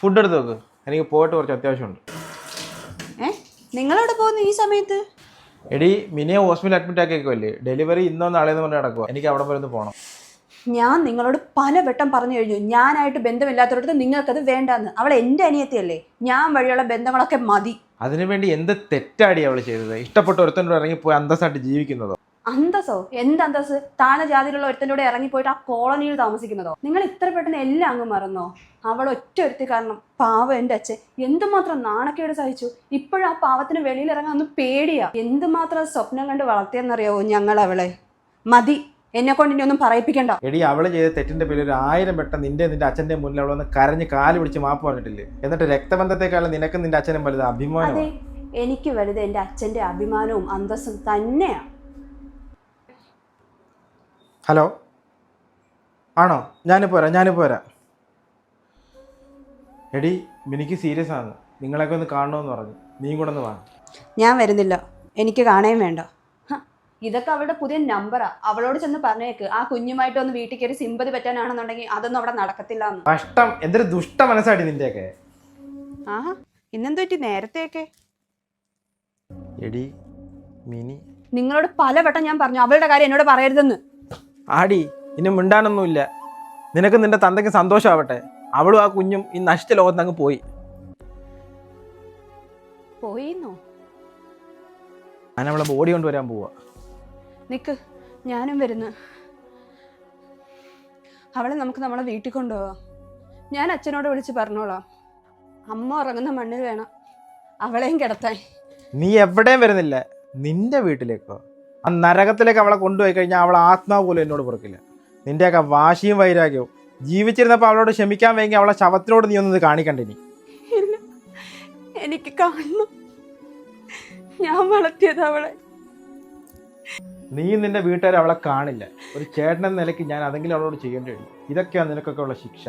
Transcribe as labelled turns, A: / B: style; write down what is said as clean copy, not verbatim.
A: Food എടുത്ത് വെക്ക്, എനിക്ക് പോയിട്ട് കുറച്ച് അത്യാവശ്യമുണ്ട്.
B: നിങ്ങളെവിടെ പോകുന്നു ഈ സമയത്ത്?
A: എടി മിനിയെ ഹോസ്പിറ്റലിൽ അഡ്മിറ്റ് ആക്കിയേക്കുമല്ലേ, ഡെലിവറി ഇന്നോ നാളെയെന്ന് പറഞ്ഞ് നടക്കുക. എനിക്ക് അവിടെ വരെ ഒന്ന് പോകണം.
B: ഞാൻ നിങ്ങളോട് പലവട്ടം പറഞ്ഞു കഴിഞ്ഞു, ഞാനായിട്ട് ബന്ധമില്ലാത്തവരടുത്ത് നിങ്ങൾക്കത് വേണ്ടാന്ന്. അവൾ എൻ്റെ അനിയത്തിയല്ലേ, ഞാൻ വഴിയുള്ള ബന്ധങ്ങളൊക്കെ മതി.
A: അതിനുവേണ്ടി എന്ത് തെറ്റാടി അവൾ ചെയ്തത്? ഇഷ്ടപ്പെട്ട ഒരുത്തനോട് ഇറങ്ങിപ്പോയി അന്തസ്സായിട്ട് ജീവിക്കുന്നതോ?
B: അന്തസ്സോ? എന്ത് അന്തസ്? താഴെ ജാതിയിലുള്ള ഒരുത്തൻ്റെ കൂടെ ഇറങ്ങിപ്പോയിട്ട് ആ കോളനിയിൽ താമസിക്കുന്നതോ? നിങ്ങൾ ഇത്ര പെട്ടെന്ന് എല്ലാം അങ്ങ് മറന്നോ? അവൾ ഒറ്റ ഒരുത്തി കാരണം പാവം എൻ്റെ അച്ഛൻ എന്തുമാത്രം നാണക്കേട് സഹിച്ചു. ഇപ്പോഴും ആ പാവത്തിന് വെളിയിൽ ഇറങ്ങാൻ ഒന്ന് പേടിയാ. എന്തുമാത്രം സ്വപ്നം കണ്ട് വളർത്തിയെന്നറിയാവോ ഞങ്ങൾ അവളെ. മതി, എന്നെ കൊണ്ട് ഇനി ഒന്നും പറയിപ്പിക്കണ്ട.
A: എടി അവള് ചെയ്ത തെറ്റിന്റെ പേരിൽ 1000 വട്ടം നിന്റെ അച്ഛന്റെ മുന്നിൽ അവളൊന്ന് കരഞ്ഞ് കാല് പിടിച്ച് മാപ്പ് പറഞ്ഞിട്ടില്ലേ? എന്നിട്ട് രക്തബന്ധത്തെക്കാളും നിനക്ക് നിന്റെ അച്ഛനും വലുത് അഭിമാനം.
B: അതെ, എനിക്ക് വലുത് എൻ്റെ അച്ഛൻ്റെ അഭിമാനവും അന്തസ്സും തന്നെയാണ്.
A: ഹലോ, ആണോ? ഞാനിപ്പോൾ വരാം. എടി മിനിക്ക് സീരിയസ് ആണ്, നിങ്ങളൊക്കെ ഒന്ന് കാണണമെന്ന് പറഞ്ഞു. നീ കൂടെ ഒന്ന് വാ.
B: ഞാൻ വരുന്നില്ല, എനിക്ക് കാണുകയും വേണ്ട. ഇതൊക്കെ അവളുടെ പുതിയ നമ്പറാ. അവളോട് ചെന്ന് പറഞ്ഞേക്ക്, ആ കുഞ്ഞുമായിട്ട് ഒന്ന് വീട്ടിൽ കയറി സിമ്പതി പറ്റാനാണെന്നുണ്ടെങ്കിൽ അതൊന്നും അവിടെ നടക്കത്തില്ല.
A: കഷ്ടം, എന്തൊരു ദുഷ്ട മനസ്സാടി നിന്റെയൊക്കെ.
B: ആഹാ, ഇന്നെന്തു പറ്റി നേരത്തെയൊക്കെ?
A: എടി മിനി,
B: നിങ്ങളോട് പലവട്ടം ഞാൻ പറഞ്ഞു അവളുടെ കാര്യം എന്നോട് പറയരുതെന്ന്.
A: ആടി ഇനി മിണ്ടാനൊന്നുമില്ല. നിനക്ക് നിന്റെ തന്തയ്ക്ക് സന്തോഷമാവട്ടെ. അവളും ആ കുഞ്ഞും ഈ നശിച്ച ലോകത്ത് അങ്ങ് പോയി.
B: പോയിന്നോ?
A: ഞാൻ അവളെ ബോഡി കൊണ്ടുവരാൻ പോവാ.
B: നിക്ക്, ഞാനും വരുന്നു. അവളെ നമുക്ക് നമ്മളെ വീട്ടിൽ കൊണ്ടുപോവാം. ഞാൻ അച്ഛനോട് വിളിച്ച് പറഞ്ഞോളാം. അമ്മ ഉറങ്ങുന്ന മണ്ണിൽ വേണം അവളെയും കിടത്താൻ.
A: നീ എവിടെയും വരുന്നില്ല, നിന്റെ വീട്ടിലേക്കോ? ആ നരകത്തിലേക്ക് അവളെ കൊണ്ടുപോയി കഴിഞ്ഞാൽ അവൾ ആത്മാവ് പോലും എന്നോട് പുറക്കില്ല. നിന്റെയൊക്കെ വാശിയും വൈരാഗ്യവും. ജീവിച്ചിരുന്നപ്പോൾ അവളോട് ക്ഷമിക്കാൻ വേണ്ടി അവളെ ശവത്തിനോട് നീ ഒന്നത് കാണിക്കണ്ടിനി.
B: ഇല്ല, എനിക്ക് കാണണം. ഞാൻ വളർത്തിയത് അവളെ.
A: നീ നിന്റെ വീട്ടുകാർ അവളെ കാണില്ല. ഒരു ചേട്ടനെന്ന നിലയ്ക്ക് ഞാൻ അതെങ്കിലും അവളോട് ചെയ്യേണ്ടി വരും. ഇതൊക്കെയാണ് നിനക്കൊക്കെ ഉള്ള ശിക്ഷ.